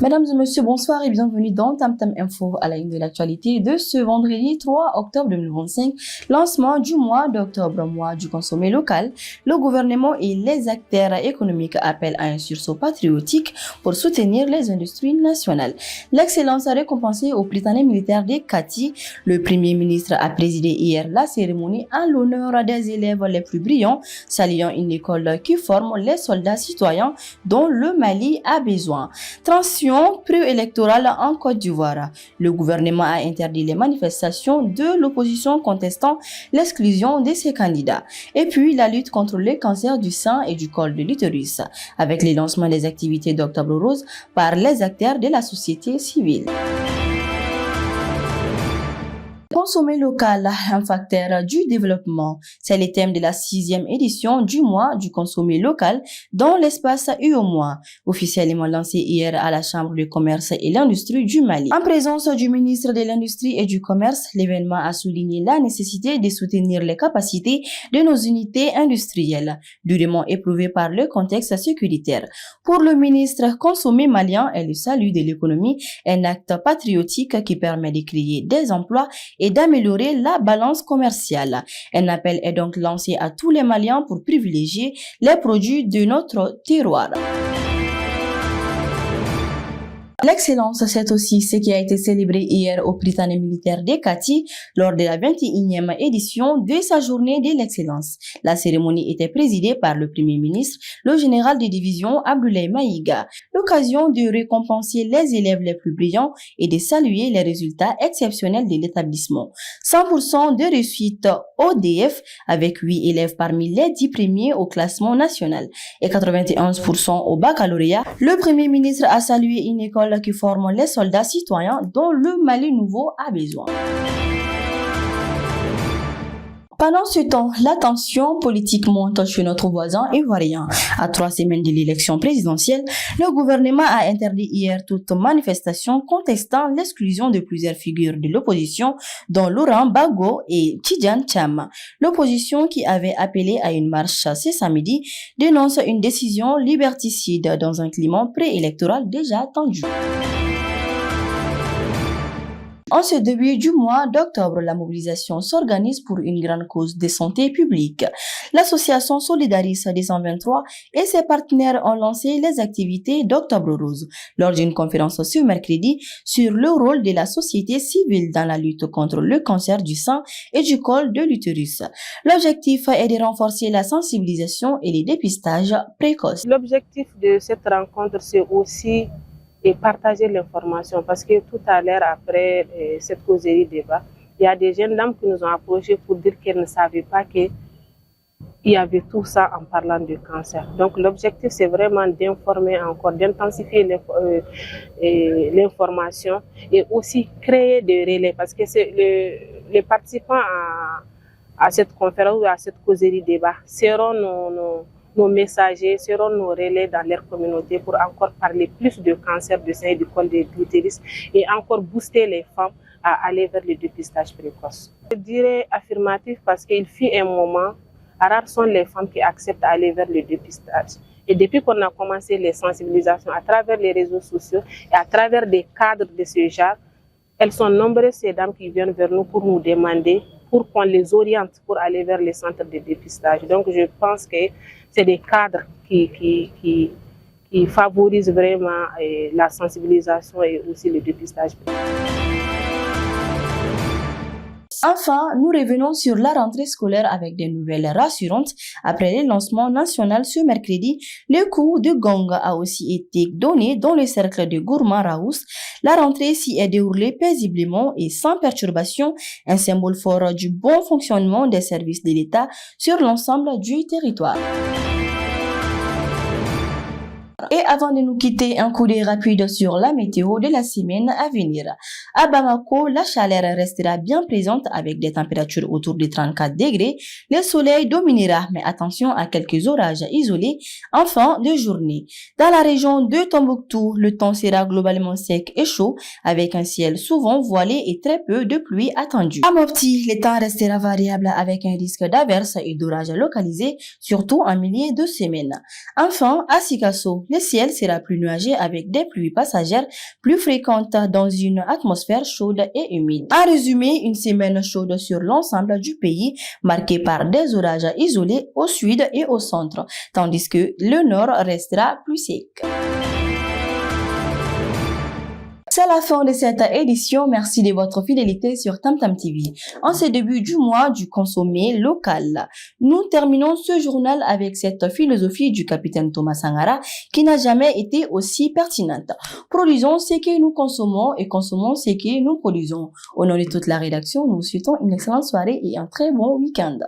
Mesdames et messieurs, bonsoir et bienvenue dans Tam Tam Info à la une de l'actualité de ce vendredi 3 octobre 2025, lancement du mois d'octobre, mois du consommé local. Le gouvernement et les acteurs économiques appellent à un sursaut patriotique pour soutenir les industries nationales. L'excellence a récompensé au Prytanée militaire de Kati. Le Premier ministre a présidé hier la cérémonie en l'honneur des élèves les plus brillants, saluant une école qui forme les soldats citoyens dont le Mali a besoin. Tension préélectorale en Côte d'Ivoire. Le gouvernement a interdit les manifestations de l'opposition contestant l'exclusion de ses candidats. Et puis la lutte contre le cancer du sein et du col de l'utérus, avec le lancement des activités d'Octobre Rose par les acteurs de la société civile. Consommer local, un facteur du développement. C'est le thème de la 6e édition du mois du consommé local dans l'espace UOMOA, officiellement lancé hier à la Chambre de commerce et l'industrie du Mali. En présence du ministre de l'Industrie et du Commerce, l'événement a souligné la nécessité de soutenir les capacités de nos unités industrielles, durement éprouvées par le contexte sécuritaire. Pour le ministre, consommer malien est le salut de l'économie, un acte patriotique qui permet de créer des emplois et d'améliorer la balance commerciale. Un appel est donc lancé à tous les Maliens pour privilégier les produits de notre terroir. L'excellence, c'est aussi ce qui a été célébré hier au Prytanée militaire de Kati lors de la 21e édition de sa journée de l'excellence. La cérémonie était présidée par le Premier ministre, le général de division Abdoulaye Maïga. L'occasion de récompenser les élèves les plus brillants et de saluer les résultats exceptionnels de l'établissement. 100% de réussite ODF avec 8 élèves parmi les 10 premiers au classement national et 91% au baccalauréat. Le Premier ministre a salué une école qui forment les soldats citoyens dont le Mali nouveau a besoin. Pendant ce temps, la tension politique monte chez notre voisin ivoirien. À 3 semaines de l'élection présidentielle, le gouvernement a interdit hier toute manifestation contestant l'exclusion de plusieurs figures de l'opposition, dont Laurent Gbagbo et Tidjane Thiam. L'opposition, qui avait appelé à une marche ce samedi, dénonce une décision liberticide dans un climat préélectoral déjà tendu. En ce début du mois d'octobre, la mobilisation s'organise pour une grande cause de santé publique. L'association Solidaris 223 et ses partenaires ont lancé les activités d'Octobre Rose lors d'une conférence ce mercredi sur le rôle de la société civile dans la lutte contre le cancer du sein et du col de l'utérus. L'objectif est de renforcer la sensibilisation et les dépistages précoces. L'objectif de cette rencontre, c'est aussi et partager l'information, parce que tout à l'heure, après cette causerie débat, il y a des jeunes dames qui nous ont approchés pour dire qu'elles ne savaient pas qu'il y avait tout ça en parlant du cancer. Donc l'objectif, c'est vraiment d'informer encore, d'intensifier l'information et aussi créer des relais, parce que les participants à cette conférence ou à cette causerie débat seront nos messagers, seront nos relais dans leur communauté pour encore parler plus de cancer du sein et du col de l'utérus et encore booster les femmes à aller vers le dépistage précoce. Je dirais affirmatif parce qu'il fut un moment, rares sont les femmes qui acceptent d'aller vers le dépistage. Et depuis qu'on a commencé les sensibilisations à travers les réseaux sociaux et à travers des cadres de ce genre, elles sont nombreuses ces dames qui viennent vers nous pour nous demander, pour qu'on les oriente pour aller vers les centres de dépistage. Donc je pense que c'est des cadres qui favorisent vraiment la sensibilisation et aussi le dépistage. Enfin, nous revenons sur la rentrée scolaire avec des nouvelles rassurantes. Après le lancement national ce mercredi, le coup de gong a aussi été donné dans le cercle de Gourmand Raous. La rentrée s'y est déroulée paisiblement et sans perturbation, un symbole fort du bon fonctionnement des services de l'État sur l'ensemble du territoire. Et avant de nous quitter, un coup d'œil rapide sur la météo de la semaine à venir. À Bamako, la chaleur restera bien présente avec des températures autour de 34 degrés. Le soleil dominera, mais attention à quelques orages isolés en fin de journée. Dans la région de Tombouctou, le temps sera globalement sec et chaud avec un ciel souvent voilé et très peu de pluie attendue. À Mopti, le temps restera variable avec un risque d'averses et d'orages localisés, surtout en milieu de semaine. Enfin, à Sikasso, le ciel sera plus nuageux avec des pluies passagères plus fréquentes dans une atmosphère chaude et humide. En résumé, une semaine chaude sur l'ensemble du pays, marquée par des orages isolés au sud et au centre, tandis que le nord restera plus sec. C'est la fin de cette édition. Merci de votre fidélité sur Tamtam TV. En ce début du mois du consommé local, nous terminons ce journal avec cette philosophie du capitaine Thomas Sankara qui n'a jamais été aussi pertinente. Produisons ce que nous consommons et consommons ce que nous produisons. Au nom de toute la rédaction, nous vous souhaitons une excellente soirée et un très bon week-end.